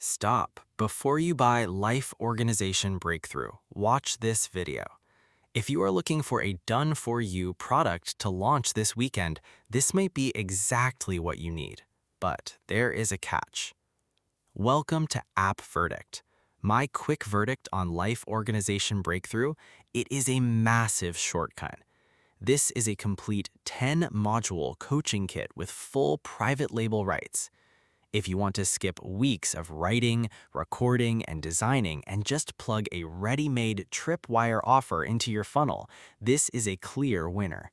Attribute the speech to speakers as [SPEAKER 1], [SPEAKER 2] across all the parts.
[SPEAKER 1] Stop. Before you buy Life Organization Breakthrough, watch this video. If you are looking for a done-for-you product to launch this weekend, this might be exactly what you need. But there is a catch. Welcome to App Verdict. My quick verdict on Life Organization Breakthrough, it is a massive shortcut. This is a complete 10-module coaching kit with full private label rights. If you want to skip weeks of writing, recording, and designing and just plug a ready-made tripwire offer into your funnel, this is a clear winner.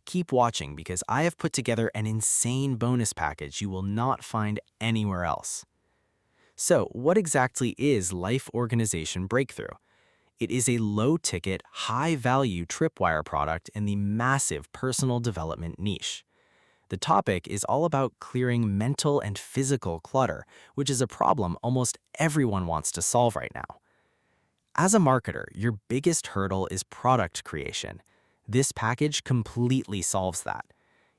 [SPEAKER 1] Keep watching because I have put together an insane bonus package you will not find anywhere else. So, what exactly is Life Organization Breakthrough? It is a low-ticket, high-value tripwire product in the massive personal development niche. The topic is all about clearing mental and physical clutter, which is a problem almost everyone wants to solve right now. As a marketer, your biggest hurdle is product creation. This package completely solves that.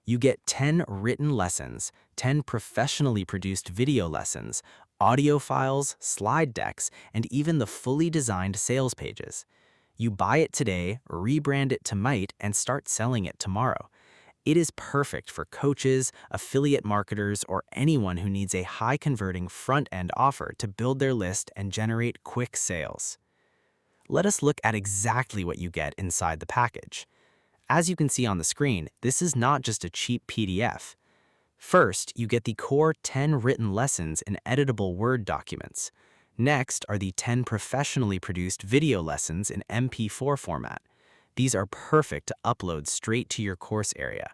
[SPEAKER 1] You get 10 written lessons, 10 professionally produced video lessons, audio files, slide decks, and even the fully designed sales pages. You buy it today, rebrand it tonight, and start selling it tomorrow. It is perfect for coaches, affiliate marketers, or anyone who needs a high-converting front-end offer to build their list and generate quick sales. Let us look at exactly what you get inside the package. As you can see on the screen, this is not just a cheap PDF. First, you get the core 10 written lessons in editable Word documents. Next are the 10 professionally produced video lessons in MP4 format. These are perfect to upload straight to your course area.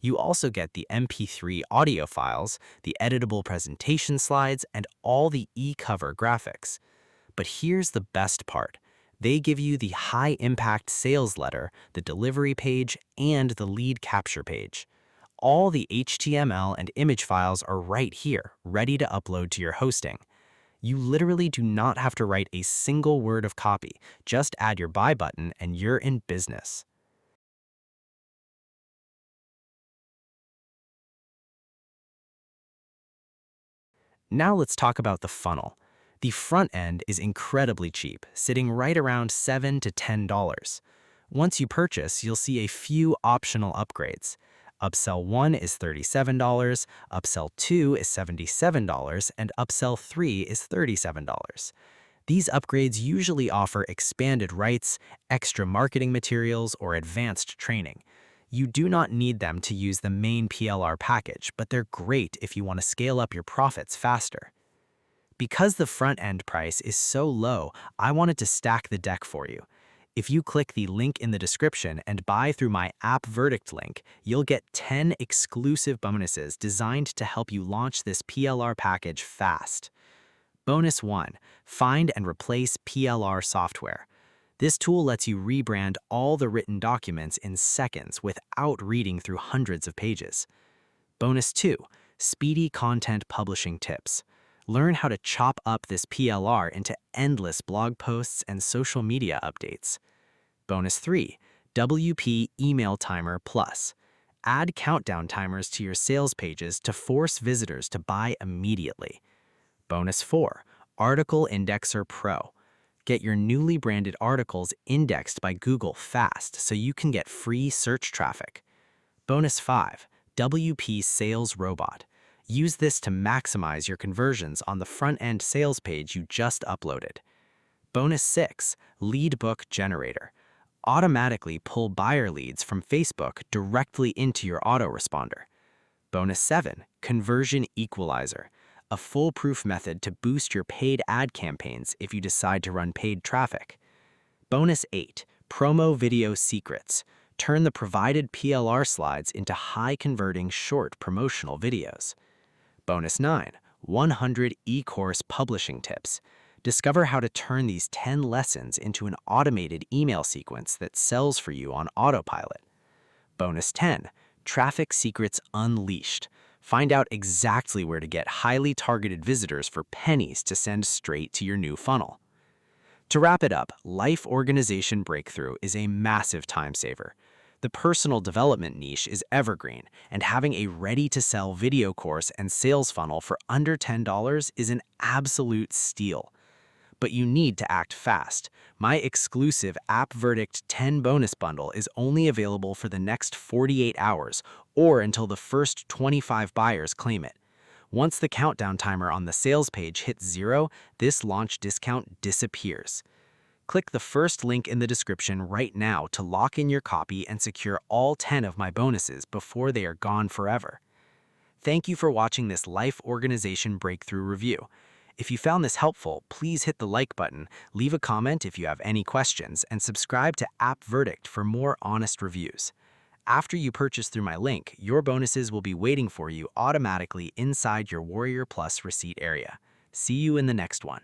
[SPEAKER 1] You also get the MP3 audio files, the editable presentation slides, and all the e-cover graphics. But here's the best part. They give you the high-impact sales letter, the delivery page, and the lead capture page. All the HTML and image files are right here, ready to upload to your hosting. You literally do not have to write a single word of copy. Just add your buy button and you're in business. Now let's talk about the funnel. The front end is incredibly cheap, sitting right around $7 to $10. Once you purchase, you'll see a few optional upgrades. Upsell 1 is $37, Upsell 2 is $77, and Upsell 3 is $37. These upgrades usually offer expanded rights, extra marketing materials, or advanced training. You do not need them to use the main PLR package, but they're great if you want to scale up your profits faster. Because the front-end price is so low, I wanted to stack the deck for you. If you click the link in the description and buy through my App Verdict link, you'll get 10 exclusive bonuses designed to help you launch this PLR package fast. Bonus 1. Find and replace PLR software. This tool lets you rebrand all the written documents in seconds without reading through hundreds of pages. Bonus 2. Speedy content publishing tips. Learn how to chop up this PLR into endless blog posts and social media updates. Bonus 3. WP Email Timer Plus. Add countdown timers to your sales pages to force visitors to buy immediately. Bonus 4. Article Indexer Pro. Get your newly branded articles indexed by Google fast so you can get free search traffic. Bonus 5. WP Sales Robot. Use this to maximize your conversions on the front-end sales page you just uploaded. Bonus 6. Lead Book Generator. Automatically pull buyer leads from Facebook directly into your autoresponder. Bonus 7. Conversion Equalizer. A foolproof method to boost your paid ad campaigns if you decide to run paid traffic. Bonus 8. Promo Video Secrets. Turn the provided PLR slides into high-converting short promotional videos. Bonus 9. 100 e-course publishing tips. Discover how to turn these 10 lessons into an automated email sequence that sells for you on autopilot. Bonus 10. Traffic Secrets Unleashed. Find out exactly where to get highly targeted visitors for pennies to send straight to your new funnel. To wrap it up, Life Organization Breakthrough is a massive time saver. The personal development niche is evergreen, and having a ready-to-sell video course and sales funnel for under $10 is an absolute steal. But you need to act fast. My exclusive App Verdict 10 bonus bundle is only available for the next 48 hours or until the first 25 buyers claim it. Once the countdown timer on the sales page hits 0, this launch discount disappears. Click the first link in the description right now to lock in your copy and secure all 10 of my bonuses before they are gone forever. Thank you for watching this life organization breakthrough review. If you found this helpful, please hit the like button, leave a comment if you have any questions, and subscribe to App Verdict for more honest reviews. After you purchase through my link, your bonuses will be waiting for you automatically inside your Warrior Plus receipt area. See you in the next one.